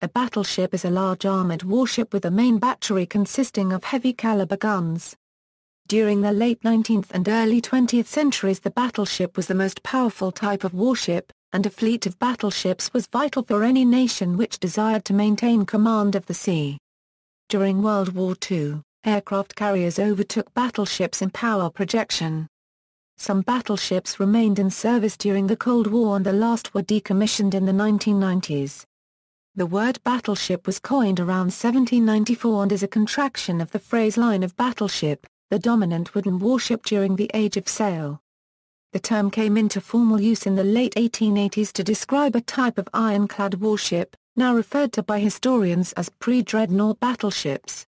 A battleship is a large armored warship with a main battery consisting of heavy-caliber guns. During the late 19th and early 20th centuries, the battleship was the most powerful type of warship, and a fleet of battleships was vital for any nation which desired to maintain command of the sea. During World War II, aircraft carriers overtook battleships in power projection. Some battleships remained in service during the Cold War and the last were decommissioned in the 1990s. The word battleship was coined around 1794 and is a contraction of the phrase line of battleship, the dominant wooden warship during the Age of Sail. The term came into formal use in the late 1880s to describe a type of ironclad warship, now referred to by historians as pre-dreadnought battleships.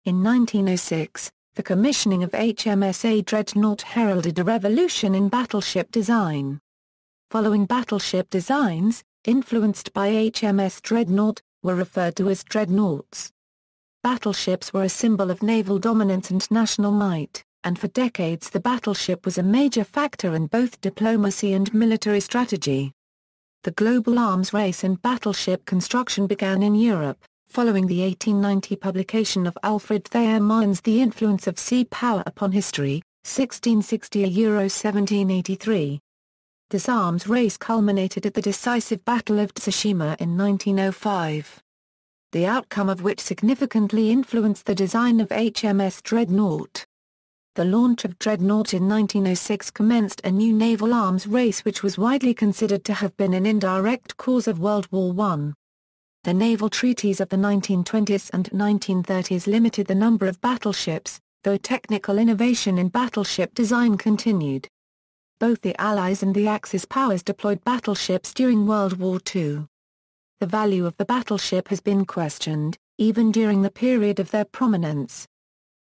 In 1906, the commissioning of HMS Dreadnought heralded a revolution in battleship design. Following battleship designs, influenced by HMS Dreadnought, were referred to as dreadnoughts. Battleships were a symbol of naval dominance and national might, and for decades the battleship was a major factor in both diplomacy and military strategy. The global arms race in battleship construction began in Europe, following the 1890 publication of Alfred Thayer Mahan's The Influence of Sea Power Upon History, 1660–1783. This arms race culminated at the decisive Battle of Tsushima in 1905. The outcome of which significantly influenced the design of HMS Dreadnought. The launch of Dreadnought in 1906 commenced a new naval arms race which was widely considered to have been an indirect cause of World War I. The naval treaties of the 1920s and 1930s limited the number of battleships, though technical innovation in battleship design continued. Both the Allies and the Axis powers deployed battleships during World War II. The value of the battleship has been questioned, even during the period of their prominence.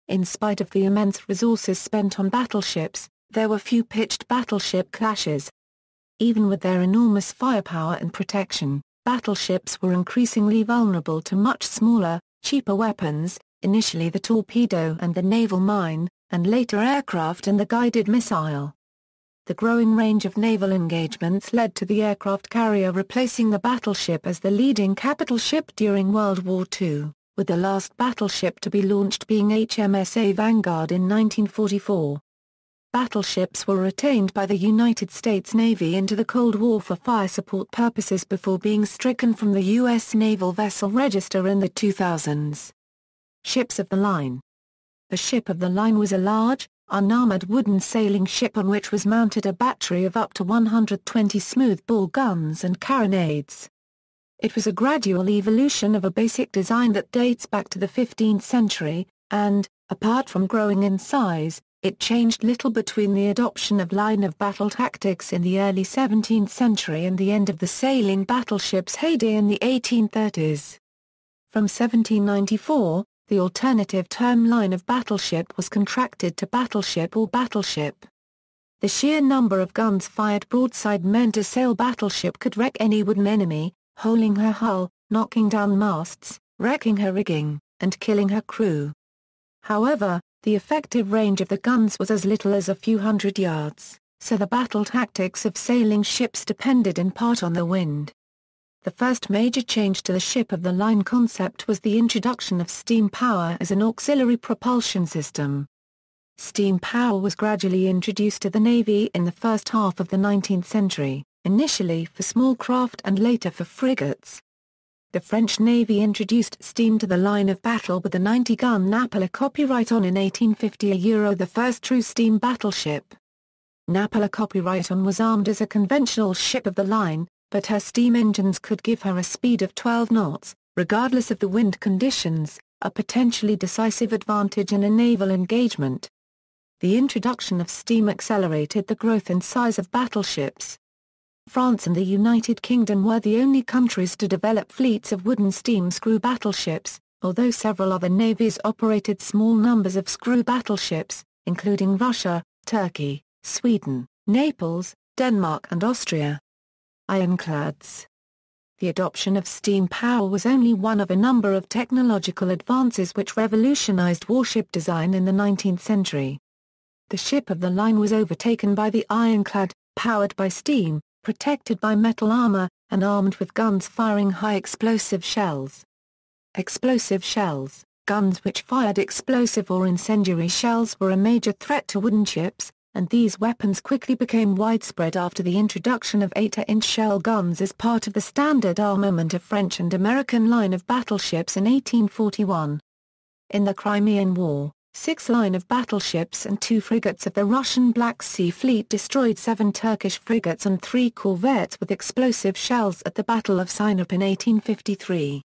In spite of the immense resources spent on battleships, there were few pitched battleship clashes. Even with their enormous firepower and protection, battleships were increasingly vulnerable to much smaller, cheaper weapons, initially the torpedo and the naval mine, and later aircraft and the guided missile. The growing range of naval engagements led to the aircraft carrier replacing the battleship as the leading capital ship during World War II, with the last battleship to be launched being HMS Vanguard in 1944. Battleships were retained by the United States Navy into the Cold War for fire support purposes before being stricken from the U.S. Naval Vessel Register in the 2000s. Ships of the line. The ship of the line was a large, unarmored wooden sailing ship on which was mounted a battery of up to 120 smoothbore guns and carronades. It was a gradual evolution of a basic design that dates back to the 15th century, and, apart from growing in size, it changed little between the adoption of line-of-battle tactics in the early 17th century and the end of the sailing battleship's heyday in the 1830s. From 1794, the alternative term line of battleship was contracted to battleship or battleship. The sheer number of guns fired broadside meant a sail battleship could wreck any wooden enemy, holing her hull, knocking down masts, wrecking her rigging, and killing her crew. However, the effective range of the guns was as little as a few hundred yards, so the battle tactics of sailing ships depended in part on the wind. The first major change to the ship of the line concept was the introduction of steam power as an auxiliary propulsion system. Steam power was gradually introduced to the Navy in the first half of the 19th century, initially for small craft and later for frigates. The French Navy introduced steam to the line of battle with the 90-gun Napola copyright-on in 1850, the first true steam battleship. Napola copyright-on was armed as a conventional ship of the line, but her steam engines could give her a speed of 12 knots, regardless of the wind conditions, a potentially decisive advantage in a naval engagement. The introduction of steam accelerated the growth and size of battleships. France and the United Kingdom were the only countries to develop fleets of wooden steam screw battleships, although several other navies operated small numbers of screw battleships, including Russia, Turkey, Sweden, Naples, Denmark and Austria. Ironclads. The adoption of steam power was only one of a number of technological advances which revolutionized warship design in the 19th century. The ship of the line was overtaken by the ironclad, powered by steam, protected by metal armor, and armed with guns firing high explosive shells. Explosive shells, guns which fired explosive or incendiary shells, were a major threat to wooden ships, and these weapons quickly became widespread after the introduction of 8-inch shell guns as part of the standard armament of French and American line of battleships in 1841. In the Crimean War, 6 line of battleships and 2 frigates of the Russian Black Sea Fleet destroyed 7 Turkish frigates and 3 corvettes with explosive shells at the Battle of Sinop in 1853.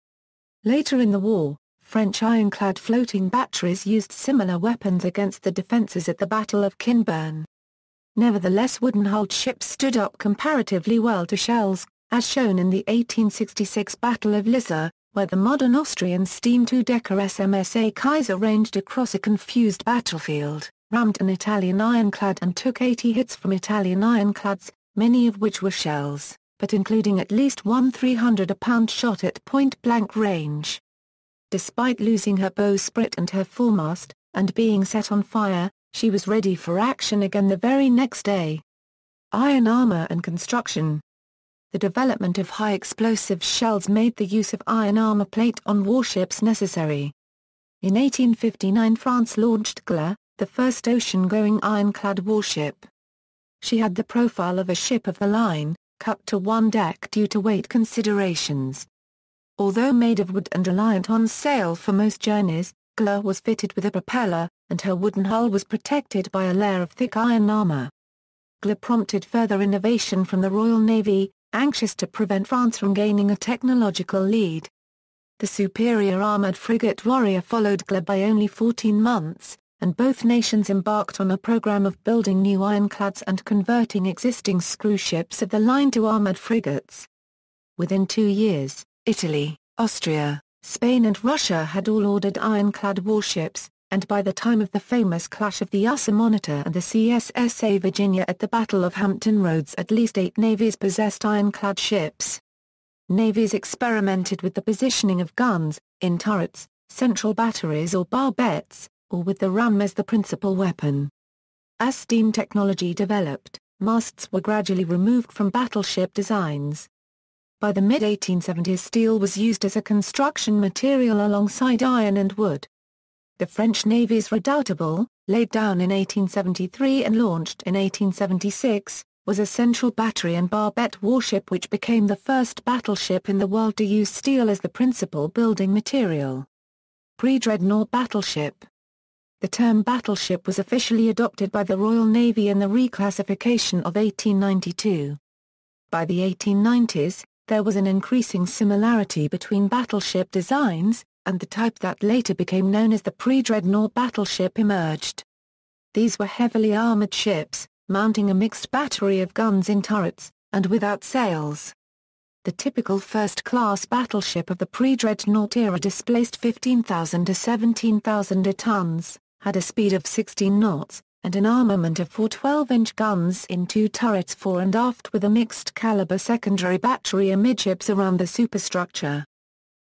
Later in the war, French ironclad floating batteries used similar weapons against the defences at the Battle of Kinburn. Nevertheless, wooden-hulled ships stood up comparatively well to shells, as shown in the 1866 Battle of Lissa, where the modern Austrian steam two-decker SMS Kaiser ranged across a confused battlefield, rammed an Italian ironclad and took 80 hits from Italian ironclads, many of which were shells, but including at least one 300-pound shot at point-blank range. Despite losing her bowsprit and her foremast, and being set on fire, she was ready for action again the very next day. Iron armor and construction. The development of high-explosive shells made the use of iron armor plate on warships necessary. In 1859 France launched Gla, the first ocean-going ironclad warship. She had the profile of a ship of the line, cut to one deck due to weight considerations. Although made of wood and reliant on sail for most journeys, Gla was fitted with a propeller, and her wooden hull was protected by a layer of thick iron armor. Gla prompted further innovation from the Royal Navy, anxious to prevent France from gaining a technological lead. The superior armored frigate Warrior followed Gla by only 14 months, and both nations embarked on a program of building new ironclads and converting existing screw ships of the line to armored frigates. Within 2 years, Italy, Austria, Spain and Russia had all ordered ironclad warships, and by the time of the famous clash of the USA Monitor and the CSSA Virginia at the Battle of Hampton Roads, at least 8 navies possessed ironclad ships. Navies experimented with the positioning of guns, in turrets, central batteries or barbettes, or with the ram as the principal weapon. As steam technology developed, masts were gradually removed from battleship designs. By the mid-1870s, steel was used as a construction material alongside iron and wood. The French Navy's Redoutable, laid down in 1873 and launched in 1876, was a central battery and barbette warship which became the first battleship in the world to use steel as the principal building material. Pre-dreadnought battleship. The term battleship was officially adopted by the Royal Navy in the reclassification of 1892. By the 1890s, there was an increasing similarity between battleship designs, and the type that later became known as the pre-dreadnought battleship emerged. These were heavily armored ships, mounting a mixed battery of guns in turrets, and without sails. The typical first-class battleship of the pre-dreadnought era displaced 15,000 to 17,000 tons, had a speed of 16 knots, and an armament of 4 12-inch guns in 2 turrets fore and aft with a mixed-caliber secondary battery amidships around the superstructure.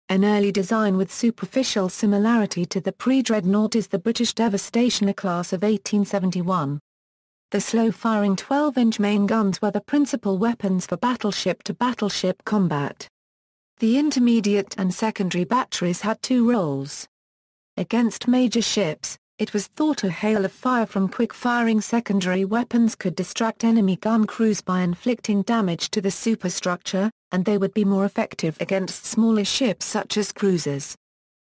An early design with superficial similarity to the pre-dreadnought is the British Devastationer class of 1871. The slow-firing 12-inch main guns were the principal weapons for battleship-to-battleship combat. The intermediate and secondary batteries had 2 roles. Against major ships, it was thought a hail of fire from quick-firing secondary weapons could distract enemy gun crews by inflicting damage to the superstructure, and they would be more effective against smaller ships such as cruisers.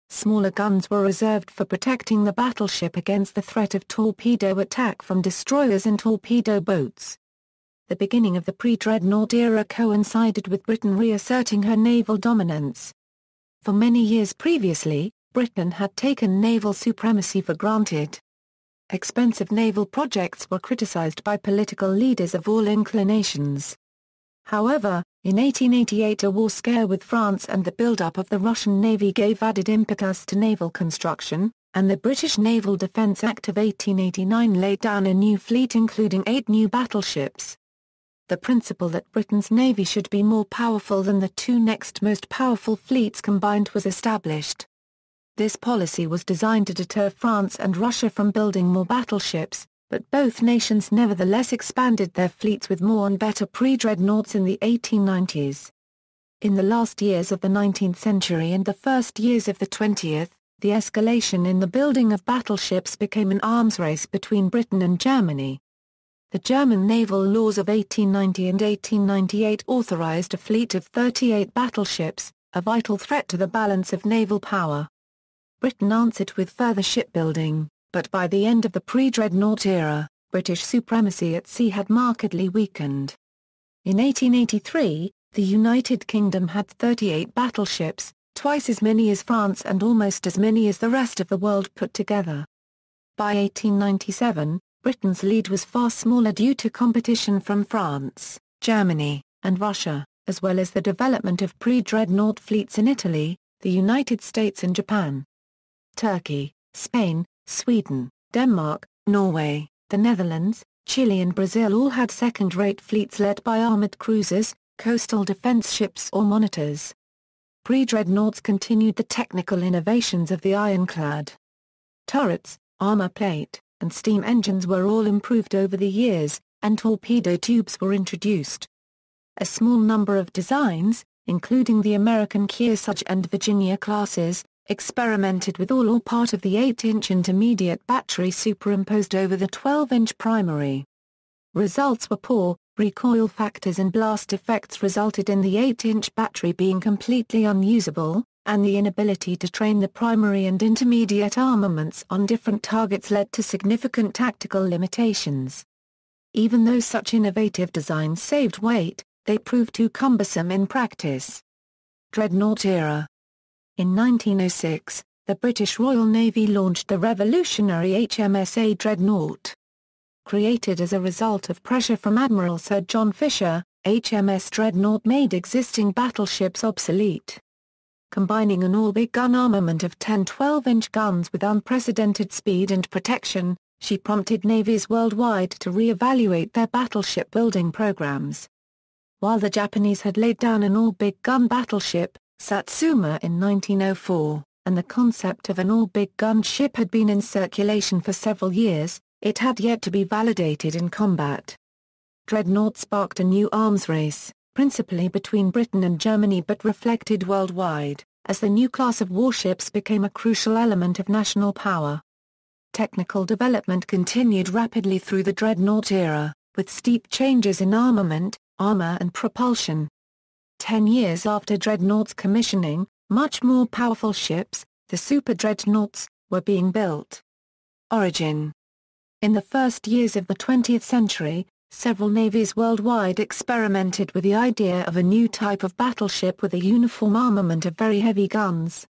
Smaller guns were reserved for protecting the battleship against the threat of torpedo attack from destroyers and torpedo boats. The beginning of the pre-dreadnought era coincided with Britain reasserting her naval dominance. For many years previously, Britain had taken naval supremacy for granted. Expensive naval projects were criticized by political leaders of all inclinations. However, in 1888 a war scare with France and the build-up of the Russian Navy gave added impetus to naval construction, and the British Naval Defence Act of 1889 laid down a new fleet including 8 new battleships. The principle that Britain's navy should be more powerful than the 2 next most powerful fleets combined was established. This policy was designed to deter France and Russia from building more battleships, but both nations nevertheless expanded their fleets with more and better pre-dreadnoughts in the 1890s. In the last years of the 19th century and the first years of the 20th, the escalation in the building of battleships became an arms race between Britain and Germany. The German naval laws of 1890 and 1898 authorized a fleet of 38 battleships, a vital threat to the balance of naval power. Britain answered with further shipbuilding, but by the end of the pre-dreadnought era, British supremacy at sea had markedly weakened. In 1883, the United Kingdom had 38 battleships, twice as many as France and almost as many as the rest of the world put together. By 1897, Britain's lead was far smaller due to competition from France, Germany, and Russia, as well as the development of pre-dreadnought fleets in Italy, the United States and Japan. Turkey, Spain, Sweden, Denmark, Norway, the Netherlands, Chile and Brazil all had second-rate fleets led by armored cruisers, coastal defense ships or monitors. Pre-dreadnoughts continued the technical innovations of the ironclad. Turrets, armor plate, and steam engines were all improved over the years, and torpedo tubes were introduced. A small number of designs, including the American Kearsarge and Virginia classes, experimented with all or part of the 8-inch intermediate battery superimposed over the 12-inch primary. Results were poor. Recoil factors and blast effects resulted in the 8-inch battery being completely unusable, and the inability to train the primary and intermediate armaments on different targets led to significant tactical limitations. Even though such innovative designs saved weight, they proved too cumbersome in practice. Dreadnought era. In 1906, the British Royal Navy launched the revolutionary HMS Dreadnought. Created as a result of pressure from Admiral Sir John Fisher, HMS Dreadnought made existing battleships obsolete. Combining an all-big gun armament of 10 12-inch guns with unprecedented speed and protection, she prompted navies worldwide to re-evaluate their battleship building programs. While the Japanese had laid down an all-big gun battleship, Satsuma in 1904, and the concept of an all-big gun ship had been in circulation for several years, it had yet to be validated in combat. Dreadnought sparked a new arms race, principally between Britain and Germany but reflected worldwide, as the new class of warships became a crucial element of national power. Technical development continued rapidly through the dreadnought era, with steep changes in armament, armor and propulsion. 10 years after dreadnought's commissioning, much more powerful ships, the super dreadnoughts, were being built. Origin. In the first years of the 20th century, several navies worldwide experimented with the idea of a new type of battleship with a uniform armament of very heavy guns.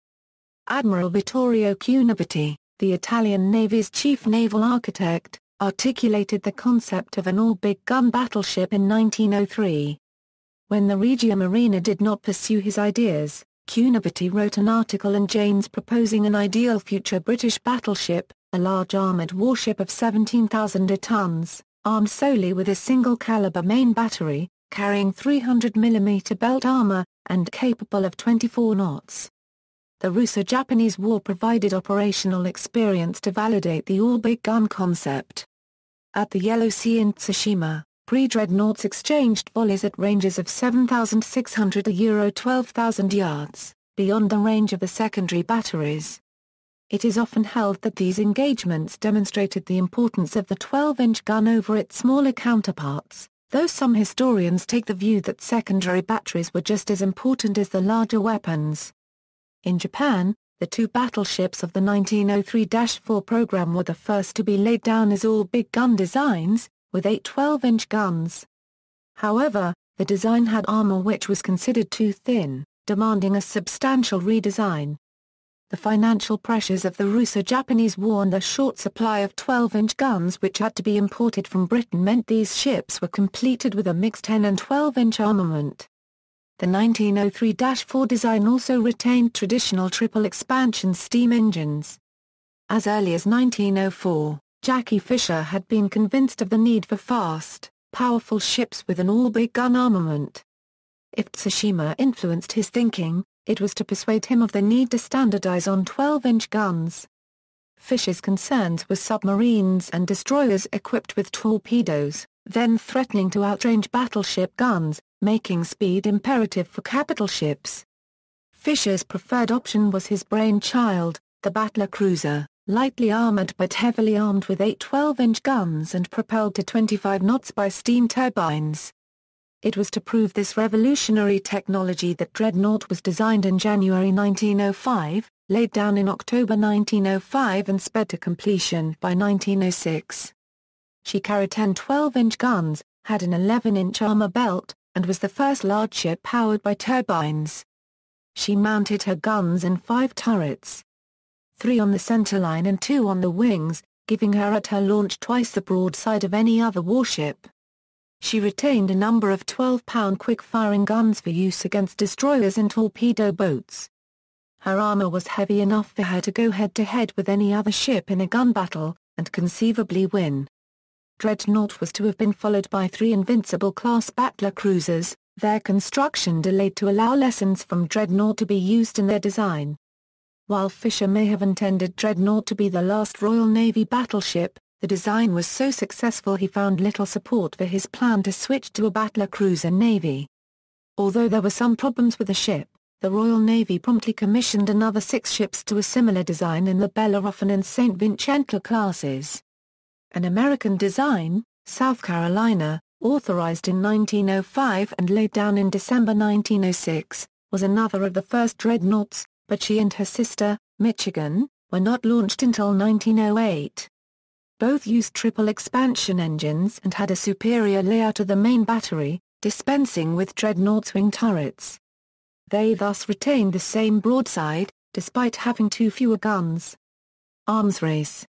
Admiral Vittorio Cunibiti, the Italian Navy's chief naval architect, articulated the concept of an all-big gun battleship in 1903. When the Regia Marina did not pursue his ideas, Cunibiti wrote an article in Jane's proposing an ideal future British battleship, a large armoured warship of 17,000 tons, armed solely with a single-caliber main battery, carrying 300mm belt armour, and capable of 24 knots. The Russo-Japanese War provided operational experience to validate the all-big gun concept. At the Yellow Sea in Tsushima, pre-dreadnoughts exchanged volleys at ranges of 7,600 to 12,000 yards, beyond the range of the secondary batteries. It is often held that these engagements demonstrated the importance of the 12-inch gun over its smaller counterparts, though some historians take the view that secondary batteries were just as important as the larger weapons. In Japan, the two battleships of the 1903-4 program were the first to be laid down as all-big gun designs, with 8 12-inch guns. However, the design had armor which was considered too thin, demanding a substantial redesign. The financial pressures of the Russo-Japanese War and the short supply of 12-inch guns which had to be imported from Britain meant these ships were completed with a mixed 10 and 12-inch armament. The 1903-4 design also retained traditional triple expansion steam engines. As early as 1904, Jackie Fisher had been convinced of the need for fast, powerful ships with an all-big gun armament. If Tsushima influenced his thinking, it was to persuade him of the need to standardize on 12-inch guns. Fisher's concerns were submarines and destroyers equipped with torpedoes, then threatening to outrange battleship guns, making speed imperative for capital ships. Fisher's preferred option was his brainchild, the battlecruiser, lightly armored but heavily armed with 8 12-inch guns and propelled to 25 knots by steam turbines. It was to prove this revolutionary technology that Dreadnought was designed in January 1905, laid down in October 1905 and sped to completion by 1906. She carried 10 12-inch guns, had an 11-inch armor belt, and was the first large ship powered by turbines. She mounted her guns in 5 turrets, 3 on the centerline and 2 on the wings, giving her at her launch twice the broadside of any other warship. She retained a number of 12-pound quick-firing guns for use against destroyers and torpedo boats. Her armor was heavy enough for her to go head-to-head with any other ship in a gun battle, and conceivably win. Dreadnought was to have been followed by 3 Invincible-class battlecruisers, their construction delayed to allow lessons from Dreadnought to be used in their design. While Fisher may have intended Dreadnought to be the last Royal Navy battleship, the design was so successful he found little support for his plan to switch to a battlecruiser navy. Although there were some problems with the ship, the Royal Navy promptly commissioned another 6 ships to a similar design in the Bellerophon and St. Vincente classes. An American design, South Carolina, authorized in 1905 and laid down in December 1906, was another of the first dreadnoughts, but she and her sister, Michigan, were not launched until 1908. Both used triple expansion engines and had a superior layout of the main battery, dispensing with Dreadnought's wing turrets. They thus retained the same broadside, despite having 2 fewer guns. Arms race.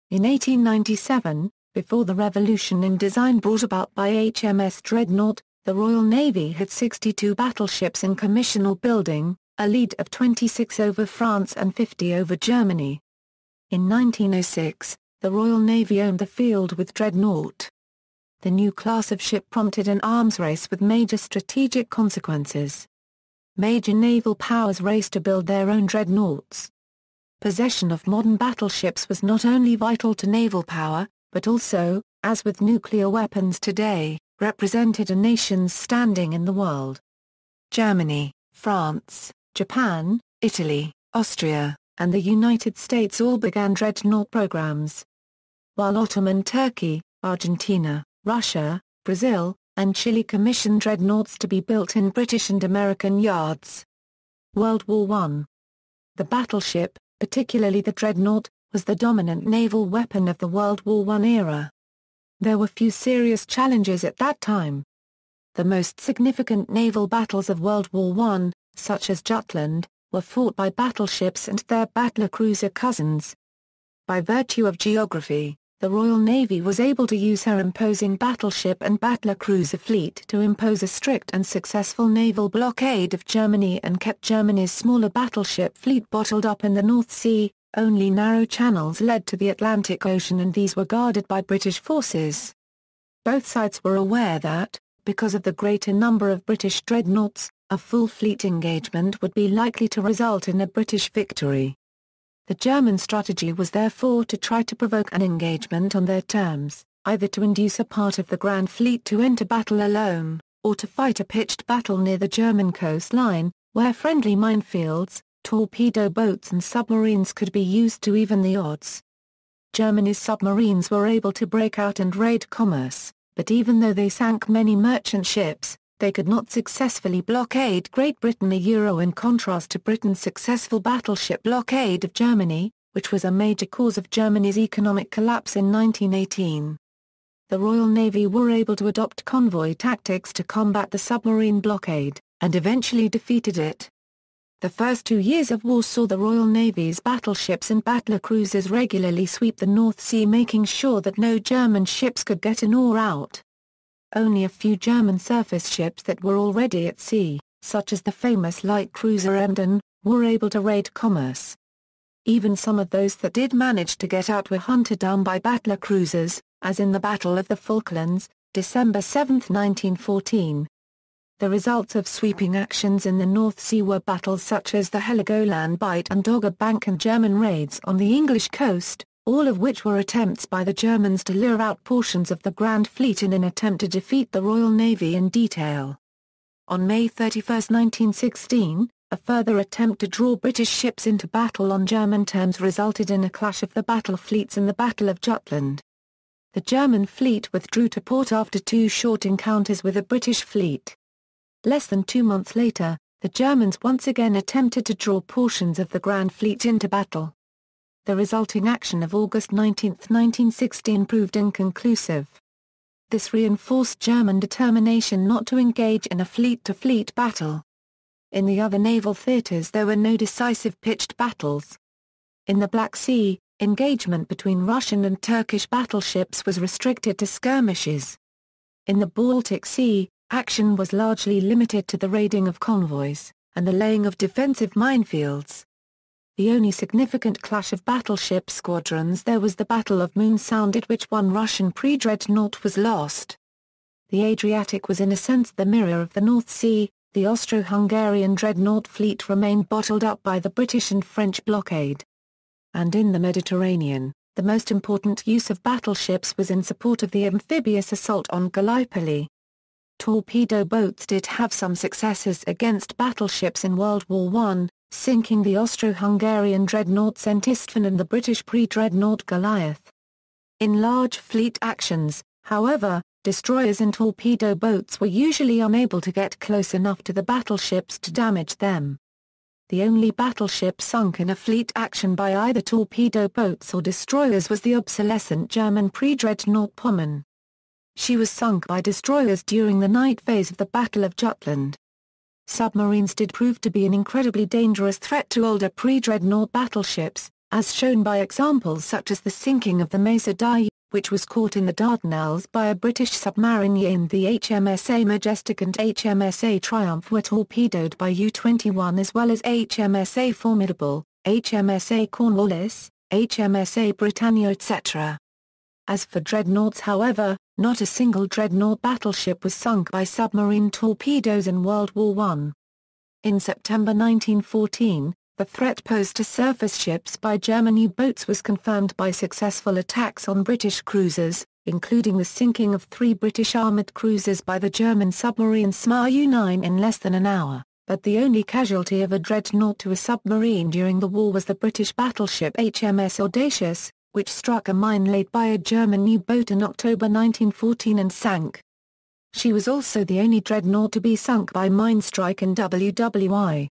In 1897, before the revolution in design brought about by HMS Dreadnought, the Royal Navy had 62 battleships in commission or building, a lead of 26 over France and 50 over Germany. In 1906, the Royal Navy owned the field with Dreadnought. The new class of ship prompted an arms race with major strategic consequences. Major naval powers raced to build their own dreadnoughts. Possession of modern battleships was not only vital to naval power, but also, as with nuclear weapons today, represented a nation's standing in the world. Germany, France, Japan, Italy, Austria, and the United States all began dreadnought programs. While Ottoman Turkey, Argentina, Russia, Brazil, and Chile commissioned dreadnoughts to be built in British and American yards. World War I. The battleship, particularly the dreadnought, was the dominant naval weapon of the World War I era. There were few serious challenges at that time. The most significant naval battles of World War I, such as Jutland, were fought by battleships and their battlecruiser cousins. By virtue of geography, the Royal Navy was able to use her imposing battleship and battlecruiser fleet to impose a strict and successful naval blockade of Germany and kept Germany's smaller battleship fleet bottled up in the North Sea. Only narrow channels led to the Atlantic Ocean and these were guarded by British forces. Both sides were aware that, because of the greater number of British dreadnoughts, a full fleet engagement would be likely to result in a British victory. The German strategy was therefore to try to provoke an engagement on their terms, either to induce a part of the Grand Fleet to enter battle alone, or to fight a pitched battle near the German coastline, where friendly minefields, torpedo boats and submarines could be used to even the odds. Germany's submarines were able to break out and raid commerce, but even though they sank many merchant ships, they could not successfully blockade Great Britain in contrast to Britain's successful battleship blockade of Germany, which was a major cause of Germany's economic collapse in 1918. The Royal Navy were able to adopt convoy tactics to combat the submarine blockade, and eventually defeated it. The first 2 years of war saw the Royal Navy's battleships and battlecruisers regularly sweep the North Sea, making sure that no German ships could get in or out. Only a few German surface ships that were already at sea, such as the famous light cruiser Emden, were able to raid commerce. Even some of those that did manage to get out were hunted down by battlecruisers, as in the Battle of the Falklands, December 7, 1914. The results of sweeping actions in the North Sea were battles such as the Heligoland Bight and Dogger Bank and German raids on the English coast, all of which were attempts by the Germans to lure out portions of the Grand Fleet in an attempt to defeat the Royal Navy in detail. On May 31, 1916, a further attempt to draw British ships into battle on German terms resulted in a clash of the battle fleets in the Battle of Jutland. The German fleet withdrew to port after 2 short encounters with the British fleet. Less than 2 months later, the Germans once again attempted to draw portions of the Grand Fleet into battle. The resulting action of August 19, 1916 proved inconclusive. This reinforced German determination not to engage in a fleet-to-fleet battle. In the other naval theaters there were no decisive pitched battles. In the Black Sea, engagement between Russian and Turkish battleships was restricted to skirmishes. In the Baltic Sea, action was largely limited to the raiding of convoys, and the laying of defensive minefields. The only significant clash of battleship squadrons there was the Battle of Moon Sound, at which one Russian pre-dreadnought was lost. The Adriatic was in a sense the mirror of the North Sea. The Austro-Hungarian dreadnought fleet remained bottled up by the British and French blockade. And in the Mediterranean, the most important use of battleships was in support of the amphibious assault on Gallipoli. Torpedo boats did have some successes against battleships in World War I, sinking the Austro-Hungarian dreadnought St. Istvan and the British pre-dreadnought Goliath. In large fleet actions, however, destroyers and torpedo boats were usually unable to get close enough to the battleships to damage them. The only battleship sunk in a fleet action by either torpedo boats or destroyers was the obsolescent German pre-dreadnought Pommern. She was sunk by destroyers during the night phase of the Battle of Jutland. Submarines did prove to be an incredibly dangerous threat to older pre-dreadnought battleships, as shown by examples such as the sinking of the Mazadaye, which was caught in the Dardanelles by a British submarine, and the HMS Majestic and HMS Triumph were torpedoed by U-21, as well as HMS Formidable, HMS Cornwallis, HMS Britannia, etc. As for dreadnoughts, however, not a single dreadnought battleship was sunk by submarine torpedoes in World War I. In September 1914, the threat posed to surface ships by German U-boats was confirmed by successful attacks on British cruisers, including the sinking of 3 British armoured cruisers by the German submarine SMA U-9 in less than an hour, but the only casualty of a dreadnought to a submarine during the war was the British battleship HMS Audacious, which struck a mine laid by a German U-boat in October 1914 and sank. She was also the only dreadnought to be sunk by mine strike in WWI.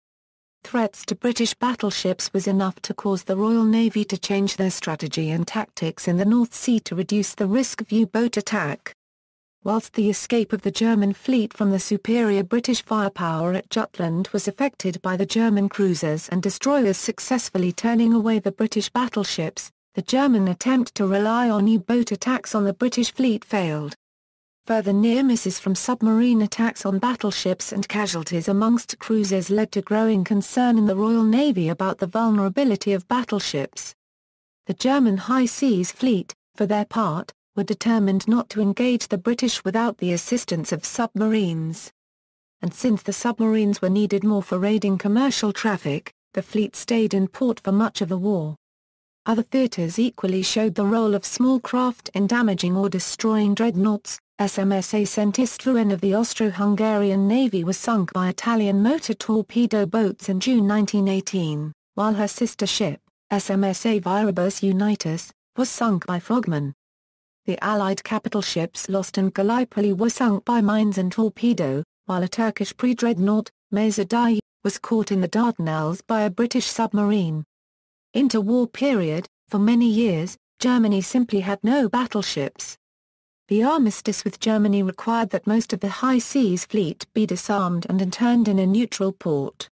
Threats to British battleships was enough to cause the Royal Navy to change their strategy and tactics in the North Sea to reduce the risk of U-boat attack. Whilst the escape of the German fleet from the superior British firepower at Jutland was affected by the German cruisers and destroyers successfully turning away the British battleships, the German attempt to rely on U-boat attacks on the British fleet failed. Further near misses from submarine attacks on battleships and casualties amongst cruisers led to growing concern in the Royal Navy about the vulnerability of battleships. The German High Seas Fleet, for their part, were determined not to engage the British without the assistance of submarines. And since the submarines were needed more for raiding commercial traffic, the fleet stayed in port for much of the war. Other theaters equally showed the role of small craft in damaging or destroying dreadnoughts. SMS St. Istvan of the Austro-Hungarian Navy was sunk by Italian motor torpedo boats in June 1918, while her sister ship, SMS Viribus Unitas, was sunk by frogmen. The Allied capital ships lost in Gallipoli were sunk by mines and torpedo, while a Turkish pre-dreadnought, Mazadaye, was caught in the Dardanelles by a British submarine. Interwar period, for many years, Germany simply had no battleships. The armistice with Germany required that most of the High Seas Fleet be disarmed and interned in a neutral port.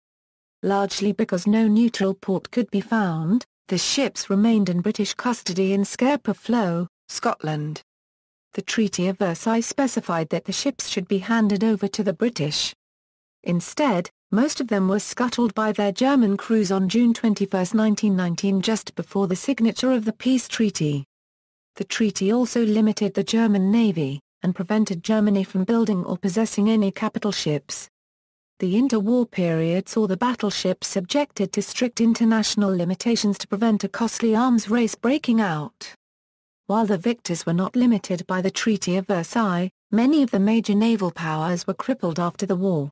Largely because no neutral port could be found, the ships remained in British custody in Scapa Flow, Scotland. The Treaty of Versailles specified that the ships should be handed over to the British. Instead, most of them were scuttled by their German crews on June 21, 1919, just before the signature of the peace treaty. The treaty also limited the German Navy, and prevented Germany from building or possessing any capital ships. The interwar period saw the battleship subjected to strict international limitations to prevent a costly arms race breaking out. While the victors were not limited by the Treaty of Versailles, many of the major naval powers were crippled after the war.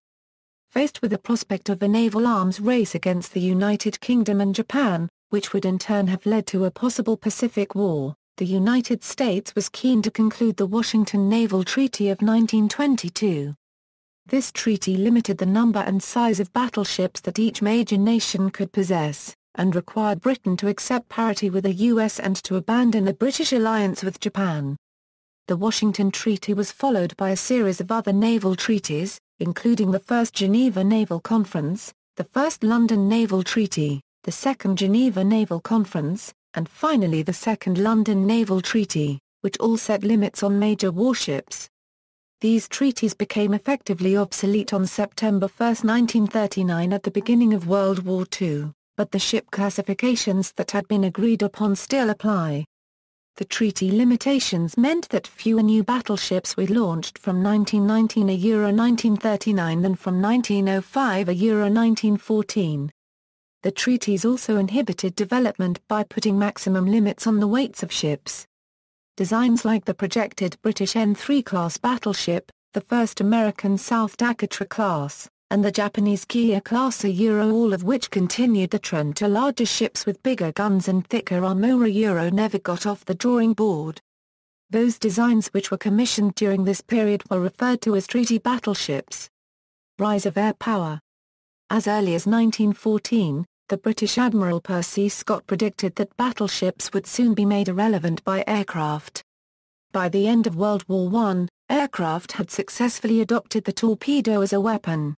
Faced with the prospect of a naval arms race against the United Kingdom and Japan, which would in turn have led to a possible Pacific War, the United States was keen to conclude the Washington Naval Treaty of 1922. This treaty limited the number and size of battleships that each major nation could possess, and required Britain to accept parity with the US and to abandon the British alliance with Japan. The Washington Treaty was followed by a series of other naval treaties, including the First Geneva Naval Conference, the First London Naval Treaty, the Second Geneva Naval Conference, and finally the Second London Naval Treaty, which all set limits on major warships. These treaties became effectively obsolete on September 1, 1939 at the beginning of World War II, but the ship classifications that had been agreed upon still apply. The treaty limitations meant that fewer new battleships were launched from 1919 to 1939 than from 1905 to 1914. The treaties also inhibited development by putting maximum limits on the weights of ships. Designs like the projected British N3 class battleship, the first American South Dakota class, and the Japanese Kia class all of which continued the trend to larger ships with bigger guns and thicker armor never got off the drawing board. Those designs which were commissioned during this period were referred to as treaty battleships. Rise of air power. As early as 1914, the British Admiral Percy Scott predicted that battleships would soon be made irrelevant by aircraft. By the end of World War I, aircraft had successfully adopted the torpedo as a weapon.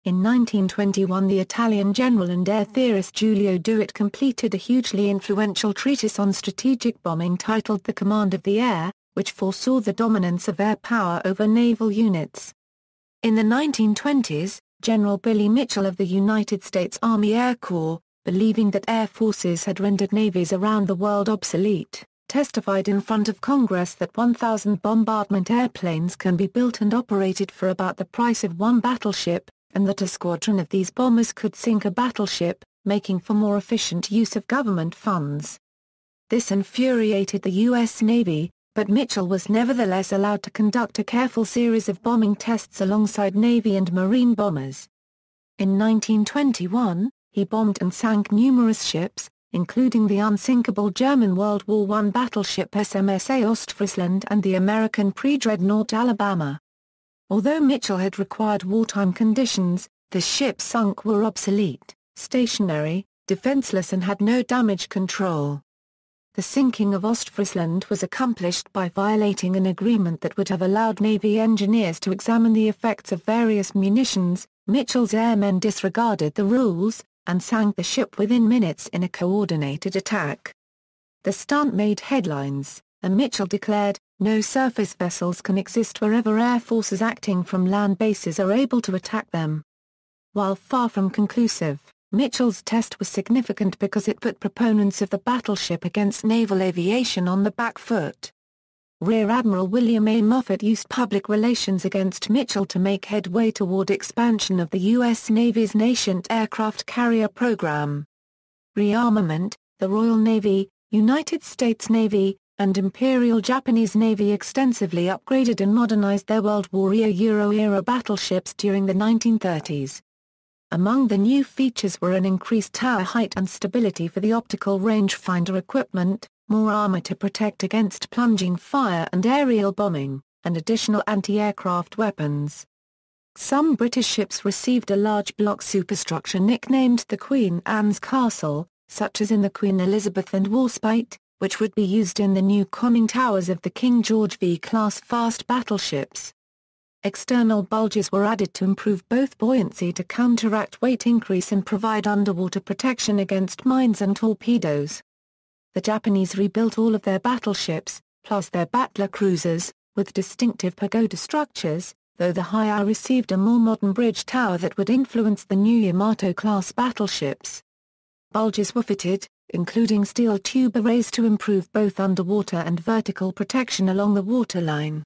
In 1921 the Italian general and air theorist Giulio Douhet completed a hugely influential treatise on strategic bombing titled The Command of the Air, which foresaw the dominance of air power over naval units. In the 1920s, General Billy Mitchell of the United States Army Air Corps, believing that air forces had rendered navies around the world obsolete, testified in front of Congress that 1,000 bombardment airplanes can be built and operated for about the price of one battleship, and that a squadron of these bombers could sink a battleship, making for more efficient use of government funds. This infuriated the U.S. Navy, but Mitchell was nevertheless allowed to conduct a careful series of bombing tests alongside Navy and Marine bombers. In 1921, he bombed and sank numerous ships, including the unsinkable German World War I battleship HMS Ostfriesland and the American pre-dreadnought Alabama. Although Mitchell had required wartime conditions, the ships sunk were obsolete, stationary, defenseless and had no damage control. The sinking of Ostfriesland was accomplished by violating an agreement that would have allowed Navy engineers to examine the effects of various munitions. Mitchell's airmen disregarded the rules, and sank the ship within minutes in a coordinated attack. The stunt made headlines, and Mitchell declared, "No surface vessels can exist wherever air forces acting from land bases are able to attack them." While far from conclusive, Mitchell's test was significant because it put proponents of the battleship against naval aviation on the back foot. Rear Admiral William A. Moffett used public relations against Mitchell to make headway toward expansion of the U.S. Navy's nascent aircraft carrier program. Rearmament. The Royal Navy, United States Navy, and Imperial Japanese Navy extensively upgraded and modernized their World War II-era battleships during the 1930s. Among the new features were an increased tower height and stability for the optical rangefinder equipment, more armor to protect against plunging fire and aerial bombing, and additional anti-aircraft weapons. Some British ships received a large block superstructure nicknamed the Queen Anne's Castle, such as in the Queen Elizabeth and Warspite, which would be used in the new conning towers of the King George V-class fast battleships. External bulges were added to improve both buoyancy to counteract weight increase and provide underwater protection against mines and torpedoes. The Japanese rebuilt all of their battleships, plus their battler cruisers, with distinctive pagoda structures, though the Haya received a more modern bridge tower that would influence the new Yamato-class battleships. Bulges were fitted, including steel tube arrays to improve both underwater and vertical protection along the waterline.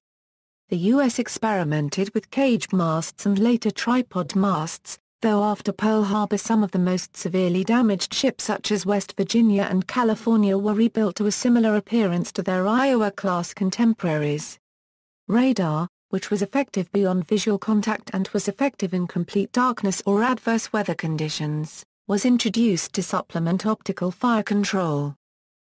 The U.S. experimented with caged masts and later tripod masts, though after Pearl Harbor some of the most severely damaged ships such as West Virginia and California were rebuilt to a similar appearance to their Iowa-class contemporaries. Radar, which was effective beyond visual contact and was effective in complete darkness or adverse weather conditions, was introduced to supplement optical fire control.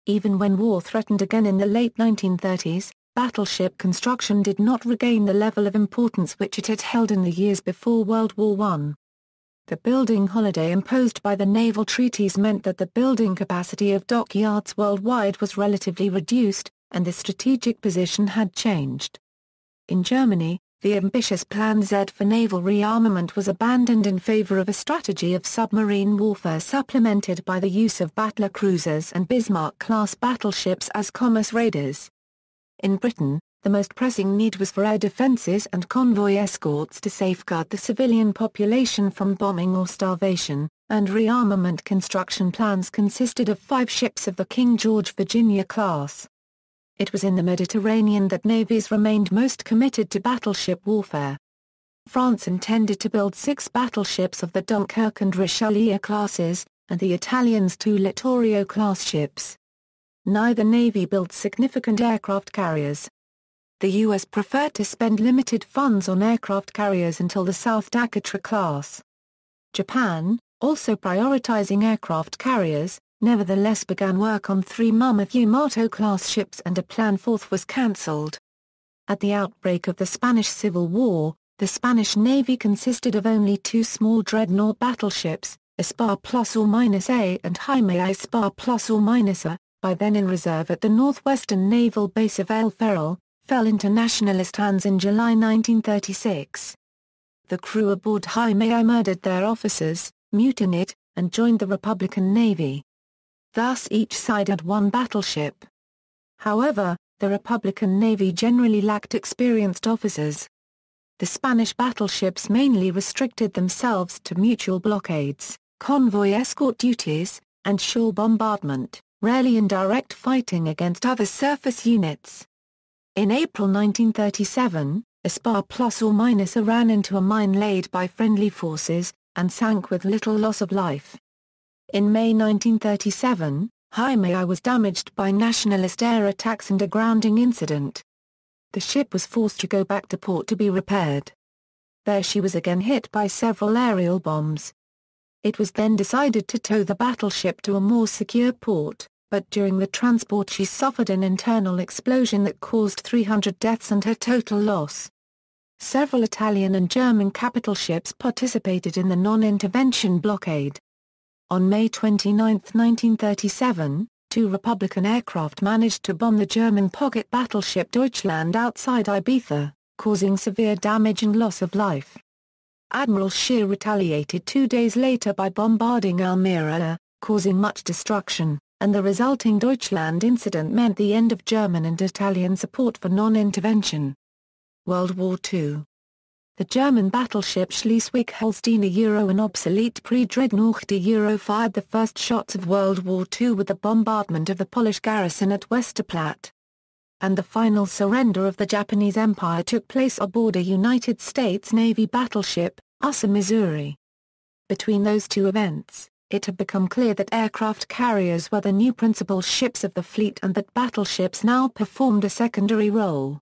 Even when war threatened again in the late 1930s, battleship construction did not regain the level of importance which it had held in the years before World War I. The building holiday imposed by the naval treaties meant that the building capacity of dockyards worldwide was relatively reduced, and the strategic position had changed. In Germany, the ambitious Plan Z for naval rearmament was abandoned in favor of a strategy of submarine warfare supplemented by the use of battler cruisers and Bismarck-class battleships as commerce raiders. In Britain, the most pressing need was for air defences and convoy escorts to safeguard the civilian population from bombing or starvation, and rearmament construction plans consisted of 5 ships of the King George Virginia class. It was in the Mediterranean that navies remained most committed to battleship warfare. France intended to build 6 battleships of the Dunkirk and Richelieu classes, and the Italians 2 Littorio-class ships. Neither navy built significant aircraft carriers. The U.S. preferred to spend limited funds on aircraft carriers until the South Dakota class. Japan, also prioritizing aircraft carriers, nevertheless began work on 3 Mammoth Yamato-class ships and a planned 4th was cancelled. At the outbreak of the Spanish Civil War, the Spanish Navy consisted of only 2 small dreadnought battleships, Espada +or-A and Jaime Espada +or-A, by then in reserve at the northwestern naval base of El Ferrol, fell into nationalist hands in July 1936. The crew aboard Jaime I murdered their officers, mutinied, and joined the Republican Navy. Thus each side had 1 battleship. However, the Republican Navy generally lacked experienced officers. The Spanish battleships mainly restricted themselves to mutual blockades, convoy escort duties, and shore bombardment, rarely in direct fighting against other surface units. In April 1937, Espada +or-A ran into a mine laid by friendly forces, and sank with little loss of life. In May 1937, Jaime I was damaged by nationalist air attacks and a grounding incident. The ship was forced to go back to port to be repaired. There she was again hit by several aerial bombs. It was then decided to tow the battleship to a more secure port, but during the transport she suffered an internal explosion that caused 300 deaths and her total loss. Several Italian and German capital ships participated in the non-intervention blockade. On May 29, 1937, 2 Republican aircraft managed to bomb the German pocket battleship Deutschland outside Ibiza, causing severe damage and loss of life. Admiral Scheer retaliated 2 days later by bombarding Almeria, causing much destruction, and the resulting Deutschland incident meant the end of German and Italian support for non-intervention. World War II. The German battleship Schleswig-Holstein an obsolete pre-dreadnought fired the first shots of World War II with the bombardment of the Polish garrison at Westerplatte. And the final surrender of the Japanese Empire took place aboard a United States Navy battleship, USS Missouri. Between those 2 events, it had become clear that aircraft carriers were the new principal ships of the fleet and that battleships now performed a secondary role.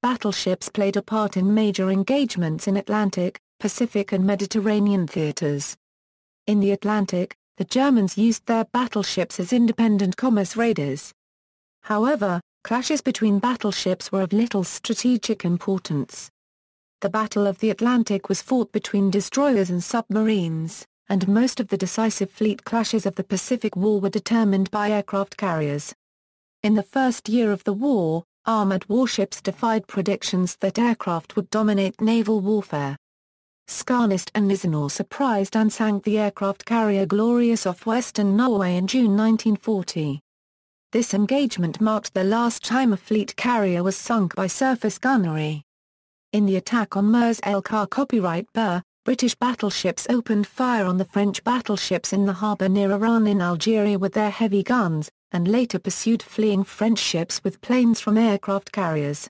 Battleships played a part in major engagements in Atlantic, Pacific and Mediterranean theaters. In the Atlantic, the Germans used their battleships as independent commerce raiders. However, clashes between battleships were of little strategic importance. The Battle of the Atlantic was fought between destroyers and submarines, and most of the decisive fleet clashes of the Pacific War were determined by aircraft carriers. In the first year of the war, armored warships defied predictions that aircraft would dominate naval warfare. Skarnist and Gneisenau surprised and sank the aircraft carrier Glorious off western Norway in June 1940. This engagement marked the last time a fleet carrier was sunk by surface gunnery. In the attack on Mers El Kar copyright Burr, British battleships opened fire on the French battleships in the harbour near Oran in Algeria with their heavy guns, and later pursued fleeing French ships with planes from aircraft carriers.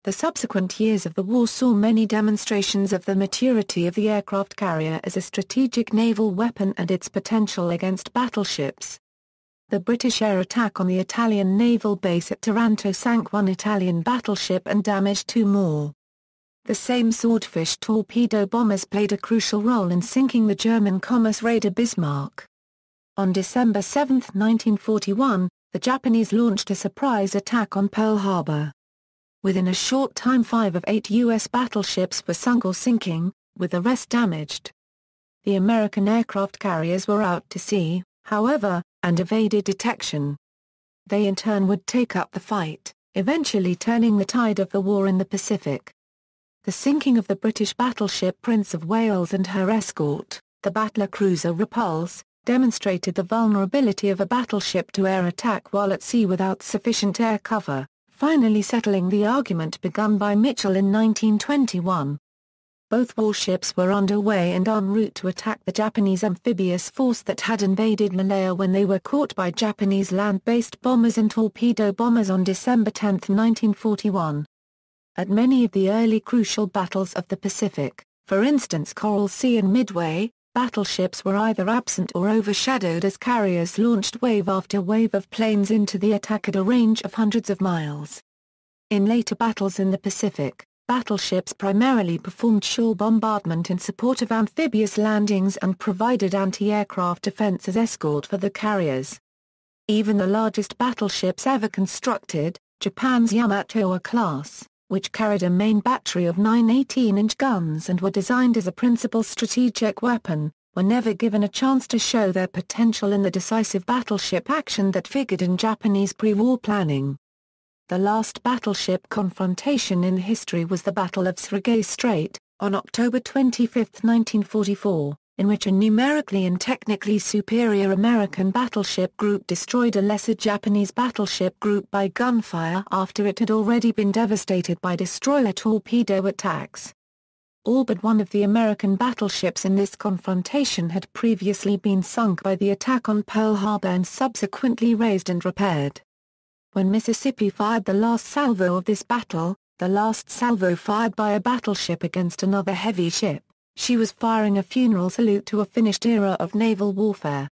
The subsequent years of the war saw many demonstrations of the maturity of the aircraft carrier as a strategic naval weapon and its potential against battleships. The British air attack on the Italian naval base at Taranto sank one Italian battleship and damaged two more. The same swordfish torpedo bombers played a crucial role in sinking the German commerce raider Bismarck. On December 7, 1941, the Japanese launched a surprise attack on Pearl Harbor. Within a short time 5 of 8 U.S. battleships were sunk or sinking, with the rest damaged. The American aircraft carriers were out to sea, however, and evaded detection. They in turn would take up the fight, eventually turning the tide of the war in the Pacific. The sinking of the British battleship Prince of Wales and her escort, the battler cruiser Repulse, demonstrated the vulnerability of a battleship to air attack while at sea without sufficient air cover, finally settling the argument begun by Mitchell in 1921. Both warships were underway and en route to attack the Japanese amphibious force that had invaded Malaya when they were caught by Japanese land-based bombers and torpedo bombers on December 10, 1941. At many of the early crucial battles of the Pacific, for instance Coral Sea and Midway, battleships were either absent or overshadowed as carriers launched wave after wave of planes into the attack at a range of hundreds of miles. In later battles in the Pacific, battleships primarily performed shore bombardment in support of amphibious landings and provided anti-aircraft defense as escort for the carriers. Even the largest battleships ever constructed, Japan's Yamato class, which carried a main battery of 9 18-inch guns and were designed as a principal strategic weapon, were never given a chance to show their potential in the decisive battleship action that figured in Japanese pre-war planning. The last battleship confrontation in history was the Battle of Srigay Strait, on October 25, 1944, in which a numerically and technically superior American battleship group destroyed a lesser Japanese battleship group by gunfire after it had already been devastated by destroyer torpedo attacks. All but one of the American battleships in this confrontation had previously been sunk by the attack on Pearl Harbor and subsequently raised and repaired. When Mississippi fired the last salvo of this battle, the last salvo fired by a battleship against another heavy ship, she was firing a funeral salute to a finished era of naval warfare.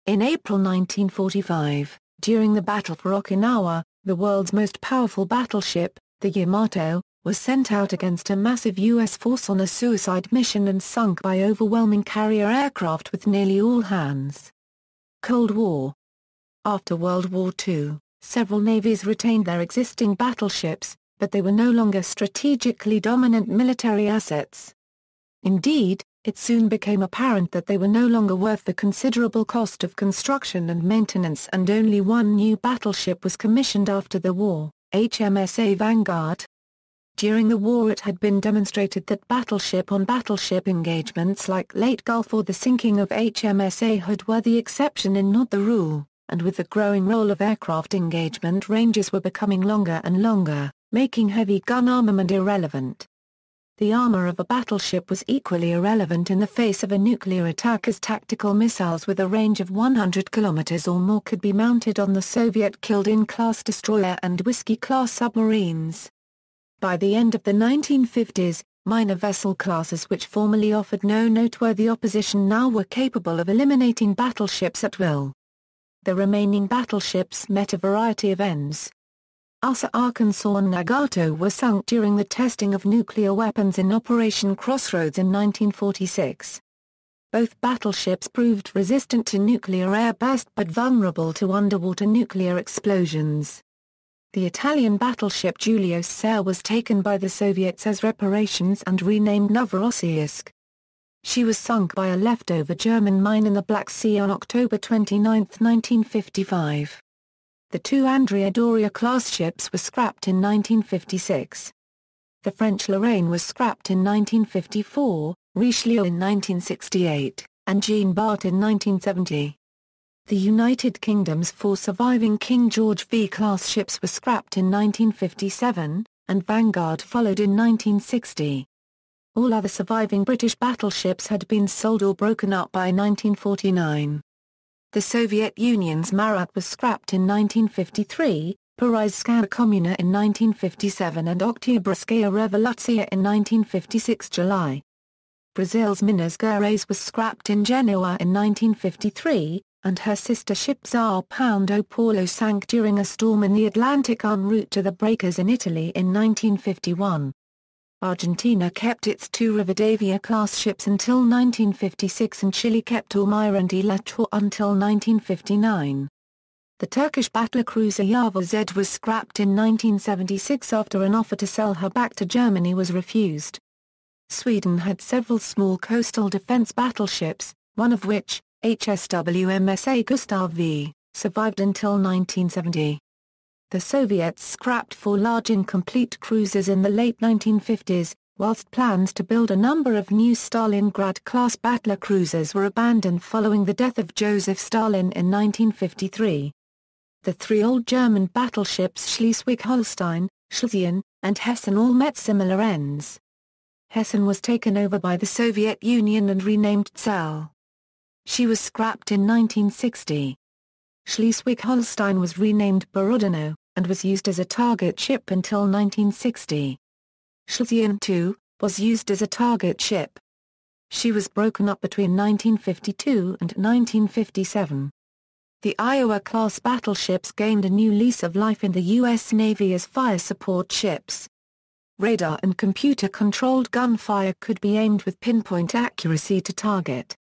In April 1945, during the Battle for Okinawa, the world's most powerful battleship, the Yamato, was sent out against a massive U.S. force on a suicide mission and sunk by overwhelming carrier aircraft with nearly all hands. Cold War. After World War II, several navies retained their existing battleships, but they were no longer strategically dominant military assets. Indeed, it soon became apparent that they were no longer worth the considerable cost of construction and maintenance, and only one new battleship was commissioned after the war, HMS Vanguard. During the war it had been demonstrated that battleship-on-battleship engagements like Late Gulf or the sinking of HMS Hood were the exception and not the rule, and with the growing role of aircraft engagement ranges were becoming longer and longer, making heavy gun armament irrelevant. The armor of a battleship was equally irrelevant in the face of a nuclear attack, as tactical missiles with a range of 100 kilometers or more could be mounted on the Soviet Kildin-class destroyer and Whiskey-class submarines. By the end of the 1950s, minor vessel classes which formerly offered no noteworthy opposition now were capable of eliminating battleships at will. The remaining battleships met a variety of ends. USS Arkansas and Nagato were sunk during the testing of nuclear weapons in Operation Crossroads in 1946. Both battleships proved resistant to nuclear airburst but vulnerable to underwater nuclear explosions. The Italian battleship Giulio Cesare was taken by the Soviets as reparations and renamed Novorossiysk. She was sunk by a leftover German mine in the Black Sea on October 29, 1955. The two Andrea Doria-class ships were scrapped in 1956. The French Lorraine was scrapped in 1954, Richelieu in 1968, and Jean Bart in 1970. The United Kingdom's four surviving King George V-class ships were scrapped in 1957, and Vanguard followed in 1960. All other surviving British battleships had been sold or broken up by 1949. The Soviet Union's Marat was scrapped in 1953, Parizhskaya Komuna in 1957 and Oktyabrskaya Revolucja in 1956 July. Brazil's Minas Gerais was scrapped in Genoa in 1953, and her sister ship Sao Paulo sank during a storm in the Atlantic en route to the breakers in Italy in 1951. Argentina kept its two Rivadavia-class ships until 1956 and Chile kept Almirante La Torre until 1959. The Turkish battlecruiser Yavuz Z was scrapped in 1976 after an offer to sell her back to Germany was refused. Sweden had several small coastal defense battleships, one of which, HSWMSA Gustav V, survived until 1970. The Soviets scrapped 4 large incomplete cruisers in the late 1950s, whilst plans to build a number of new Stalingrad-class battlecruisers were abandoned following the death of Joseph Stalin in 1953. The 3 old German battleships Schleswig-Holstein, Schlesien, and Hessen all met similar ends. Hessen was taken over by the Soviet Union and renamed Zell. She was scrapped in 1960. Schleswig-Holstein was renamed Borodino, and was used as a target ship until 1960. Schlesien, too, was used as a target ship. She was broken up between 1952 and 1957. The Iowa-class battleships gained a new lease of life in the U.S. Navy as fire support ships. Radar and computer-controlled gunfire could be aimed with pinpoint accuracy to target.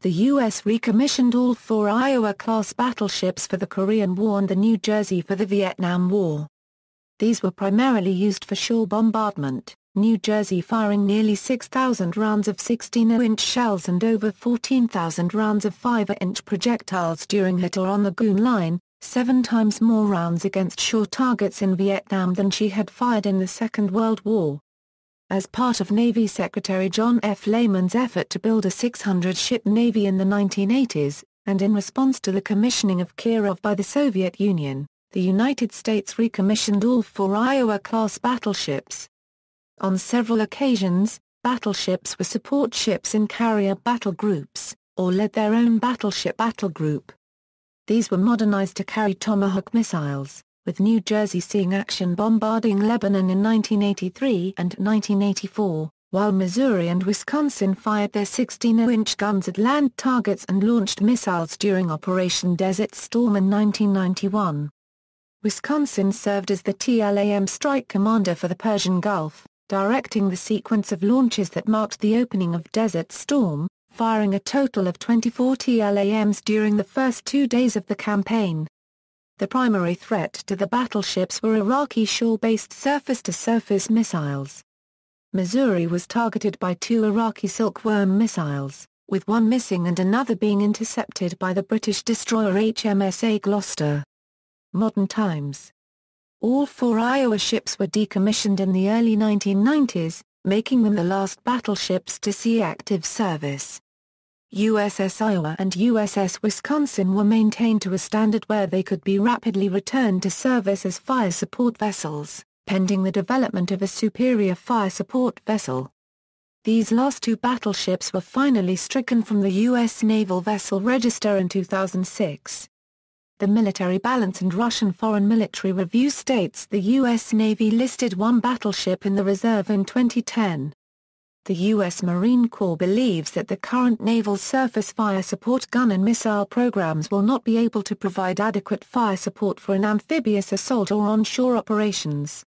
The U.S. recommissioned all 4 Iowa-class battleships for the Korean War and the New Jersey for the Vietnam War. These were primarily used for shore bombardment, New Jersey firing nearly 6,000 rounds of 16-inch shells and over 14,000 rounds of 5-inch projectiles during hit or on the Goon Line, 7 times more rounds against shore targets in Vietnam than she had fired in the Second World War. As part of Navy Secretary John F. Lehman's effort to build a 600-ship Navy in the 1980s, and in response to the commissioning of Kirov by the Soviet Union, the United States recommissioned all 4 Iowa-class battleships. On several occasions, battleships were support ships in carrier battle groups, or led their own battleship battle group. These were modernized to carry Tomahawk missiles, with New Jersey seeing action bombarding Lebanon in 1983 and 1984, while Missouri and Wisconsin fired their 16-inch guns at land targets and launched missiles during Operation Desert Storm in 1991. Wisconsin served as the TLAM strike commander for the Persian Gulf, directing the sequence of launches that marked the opening of Desert Storm, firing a total of 24 TLAMs during the first 2 days of the campaign. The primary threat to the battleships were Iraqi shore-based surface-to-surface missiles. Missouri was targeted by 2 Iraqi Silkworm missiles, with one missing and another being intercepted by the British destroyer HMS Gloucester. Modern times. All 4 Iowa ships were decommissioned in the early 1990s, making them the last battleships to see active service. USS Iowa and USS Wisconsin were maintained to a standard where they could be rapidly returned to service as fire support vessels, pending the development of a superior fire support vessel. These last 2 battleships were finally stricken from the U.S. Naval Vessel Register in 2006. The Military Balance and Russian Foreign Military Review states the U.S. Navy listed 1 battleship in the reserve in 2010. The U.S. Marine Corps believes that the current naval surface fire support gun and missile programs will not be able to provide adequate fire support for an amphibious assault or onshore operations.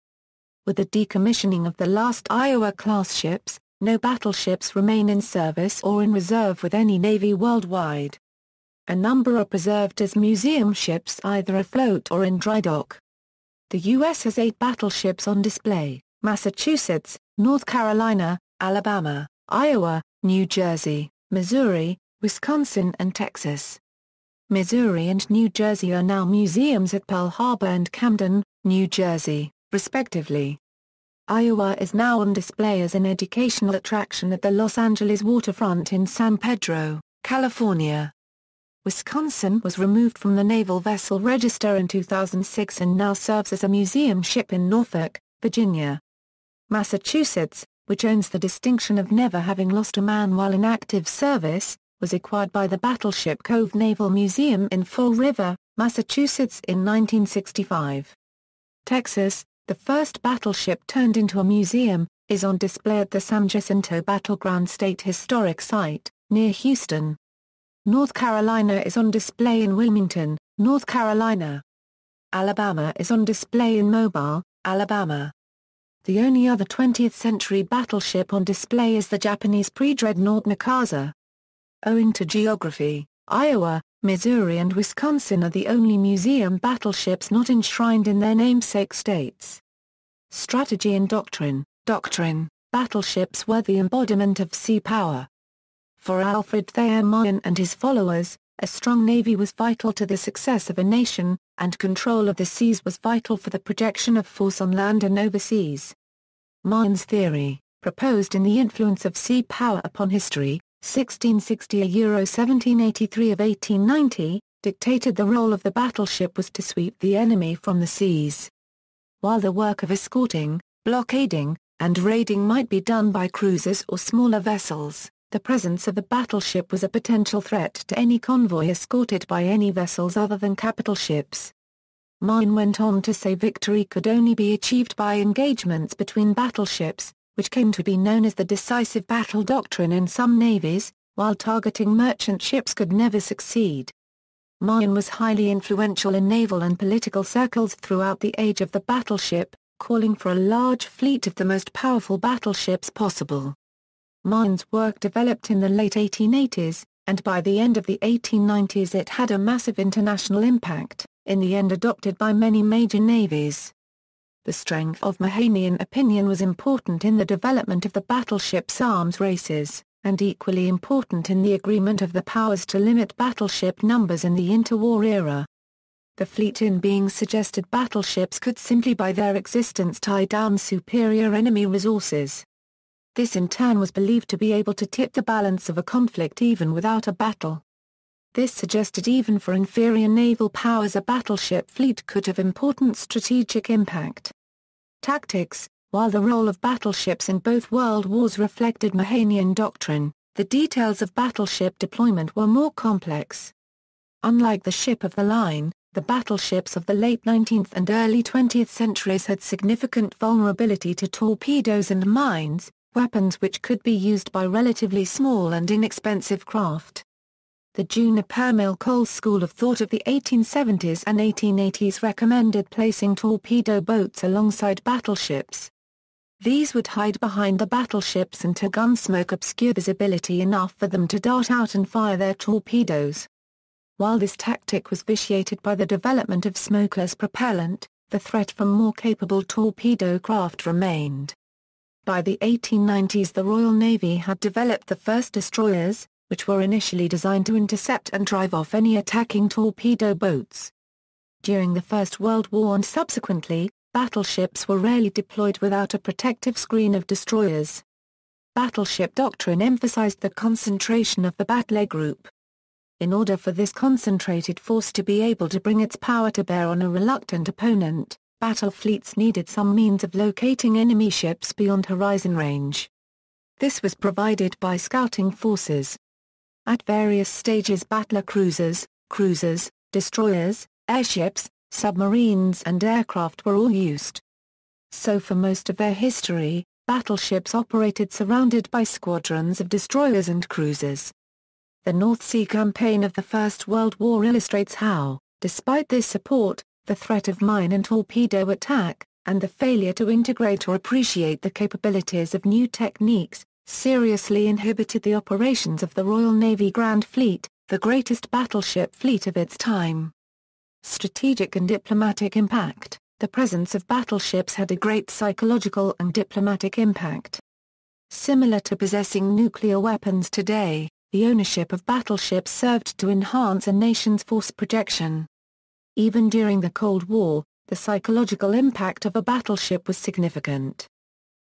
With the decommissioning of the last Iowa-class ships, no battleships remain in service or in reserve with any navy worldwide. A number are preserved as museum ships either afloat or in dry dock. The U.S. has 8 battleships on display: Massachusetts, North Carolina, Alabama, Iowa, New Jersey, Missouri, Wisconsin and Texas. Missouri and New Jersey are now museums at Pearl Harbor and Camden, New Jersey, respectively. Iowa is now on display as an educational attraction at the Los Angeles waterfront in San Pedro, California. Wisconsin was removed from the Naval Vessel Register in 2006 and now serves as a museum ship in Norfolk, Virginia. Massachusetts, which owns the distinction of never having lost a man while in active service, was acquired by the Battleship Cove Naval Museum in Fall River, Massachusetts in 1965. Texas, the first battleship turned into a museum, is on display at the San Jacinto Battleground State Historic Site, near Houston. North Carolina is on display in Wilmington, North Carolina. Alabama is on display in Mobile, Alabama. The only other 20th-century battleship on display is the Japanese pre-dreadnought Mikasa. Owing to geography, Iowa, Missouri and Wisconsin are the only museum battleships not enshrined in their namesake states. Strategy and doctrine. Battleships were the embodiment of sea power. For Alfred Thayer Mahan and his followers, a strong navy was vital to the success of a nation, and control of the seas was vital for the projection of force on land and overseas. Mahan's theory, proposed in The Influence of Sea Power upon History, 1660–1783 of 1890, dictated the role of the battleship was to sweep the enemy from the seas. While the work of escorting, blockading, and raiding might be done by cruisers or smaller vessels, the presence of a battleship was a potential threat to any convoy escorted by any vessels other than capital ships. Mahan went on to say victory could only be achieved by engagements between battleships, which came to be known as the decisive battle doctrine in some navies, while targeting merchant ships could never succeed. Mahan was highly influential in naval and political circles throughout the age of the battleship, calling for a large fleet of the most powerful battleships possible. Mahan's work developed in the late 1880s, and by the end of the 1890s it had a massive international impact, in the end adopted by many major navies. The strength of Mahanian opinion was important in the development of the battleship's arms races, and equally important in the agreement of the powers to limit battleship numbers in the interwar era. The fleet in being suggested battleships could simply by their existence tie down superior enemy resources. This in turn was believed to be able to tip the balance of a conflict even without a battle. This suggested even for inferior naval powers a battleship fleet could have important strategic impact. Tactics. While the role of battleships in both world wars reflected Mahanian doctrine, the details of battleship deployment were more complex. Unlike the ship of the line, the battleships of the late 19th and early 20th centuries had significant vulnerability to torpedoes and mines, weapons which could be used by relatively small and inexpensive craft. The Juniper Mill Cole school of thought of the 1870s and 1880s recommended placing torpedo boats alongside battleships. These would hide behind the battleships until gunsmoke obscured visibility enough for them to dart out and fire their torpedoes. While this tactic was vitiated by the development of smokeless propellant, the threat from more capable torpedo craft remained. By the 1890s the Royal Navy had developed the first destroyers, which were initially designed to intercept and drive off any attacking torpedo boats. During the First World War and subsequently, battleships were rarely deployed without a protective screen of destroyers. Battleship doctrine emphasized the concentration of the battle group. In order for this concentrated force to be able to bring its power to bear on a reluctant opponent, battle fleets needed some means of locating enemy ships beyond horizon range. This was provided by scouting forces. At various stages battler cruisers, destroyers, airships, submarines and aircraft were all used. So for most of their history, battleships operated surrounded by squadrons of destroyers and cruisers. The North Sea campaign of the First World War illustrates how, despite this support, the threat of mine and torpedo attack, and the failure to integrate or appreciate the capabilities of new techniques, seriously inhibited the operations of the Royal Navy Grand Fleet, the greatest battleship fleet of its time. Strategic and diplomatic impact. The presence of battleships had a great psychological and diplomatic impact. Similar to possessing nuclear weapons today, the ownership of battleships served to enhance a nation's force projection. Even during the Cold War, the psychological impact of a battleship was significant.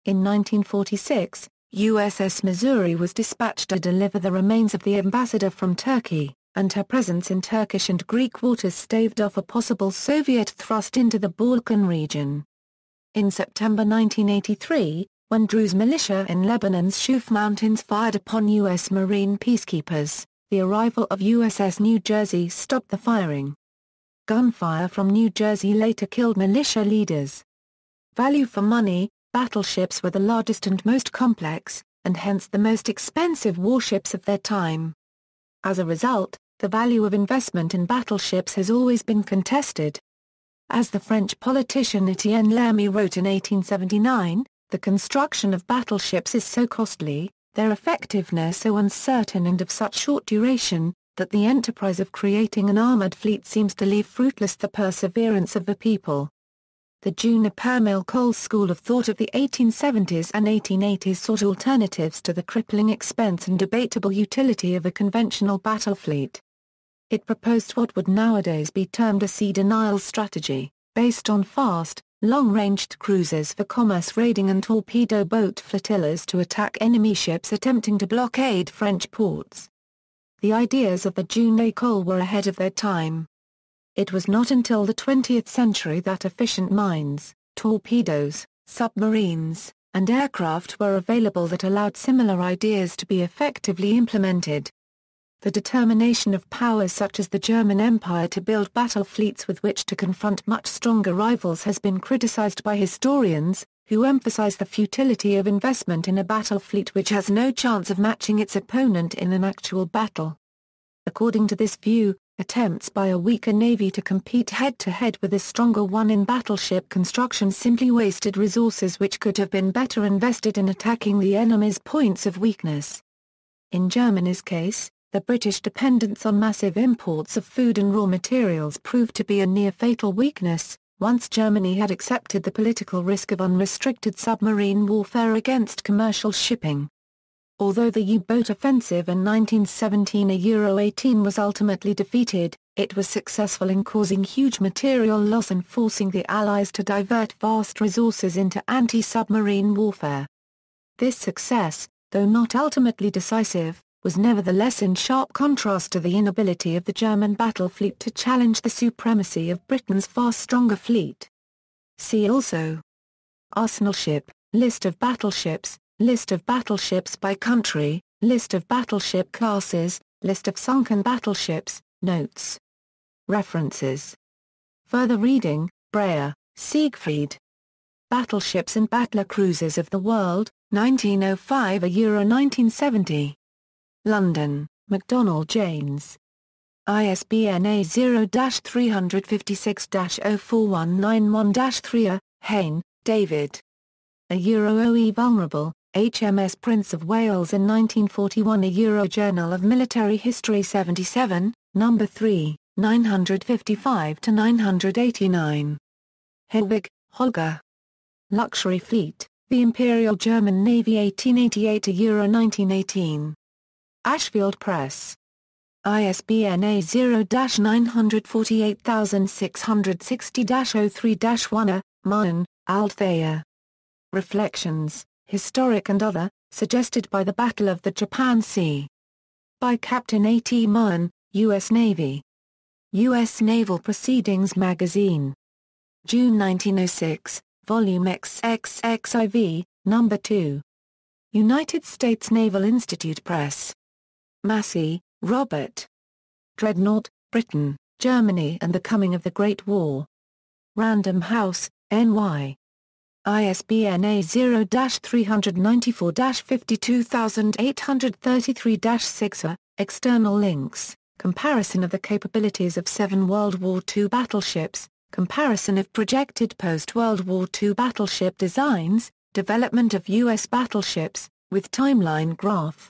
In 1946, USS Missouri was dispatched to deliver the remains of the ambassador from Turkey, and her presence in Turkish and Greek waters staved off a possible Soviet thrust into the Balkan region. In September 1983, when Druze militia in Lebanon's Shuf Mountains fired upon U.S. Marine peacekeepers, the arrival of USS New Jersey stopped the firing. Gunfire from New Jersey later killed militia leaders. Value for money, battleships were the largest and most complex, and hence the most expensive warships of their time. As a result, the value of investment in battleships has always been contested. As the French politician Etienne Lermy wrote in 1879, the construction of battleships is so costly, their effectiveness so uncertain and of such short duration, that the enterprise of creating an armored fleet seems to leave fruitless the perseverance of the people. The Juniper Mill Coles school of thought of the 1870s and 1880s sought alternatives to the crippling expense and debatable utility of a conventional battle fleet. It proposed what would nowadays be termed a sea denial strategy, based on fast, long-ranged cruisers for commerce raiding and torpedo boat flotillas to attack enemy ships attempting to blockade French ports. The ideas of the Juniper Cole were ahead of their time. It was not until the 20th century that efficient mines, torpedoes, submarines, and aircraft were available that allowed similar ideas to be effectively implemented. The determination of powers such as the German Empire to build battle fleets with which to confront much stronger rivals has been criticized by historians, who emphasize the futility of investment in a battle fleet which has no chance of matching its opponent in an actual battle. According to this view, attempts by a weaker navy to compete head-to-head with a stronger one in battleship construction simply wasted resources which could have been better invested in attacking the enemy's points of weakness. In Germany's case, the British dependence on massive imports of food and raw materials proved to be a near-fatal weakness, once Germany had accepted the political risk of unrestricted submarine warfare against commercial shipping. Although the U-boat offensive in 1917 Euro-18 was ultimately defeated, it was successful in causing huge material loss and forcing the Allies to divert vast resources into anti-submarine warfare. This success, though not ultimately decisive, was nevertheless in sharp contrast to the inability of the German battle fleet to challenge the supremacy of Britain's far stronger fleet. See also: Arsenal ship, List of battleships, List of battleships by country, List of battleship classes, List of sunken battleships, Notes. References. Further reading: Breyer, Siegfried. Battleships and Battler Cruisers of the World, 1905 Euro 1970. London, MacDonald James. ISBN A0-356-04191-3 Hayne, David. A Euro OE Vulnerable, HMS Prince of Wales in 1941. A Euro Journal of Military History 77, No. 3, 955-989. Hedwig, Holger. Luxury Fleet, The Imperial German Navy 1888 Euro 1918. Ashfield Press. ISBN A0-948660-03-1 Mahan, Althea. Reflections, Historic and Other, suggested by the Battle of the Japan Sea. By Captain A. T. Mahan, U.S. Navy. U.S. Naval Proceedings Magazine. June 1906, Volume XXXIV, No. 2. United States Naval Institute Press. Massey, Robert. Dreadnought, Britain, Germany and the Coming of the Great War. Random House, N.Y. ISBN A0-394-52833-6. External links, comparison of the capabilities of 7 World War II battleships, comparison of projected post-World War II battleship designs, development of U.S. battleships, with timeline graph.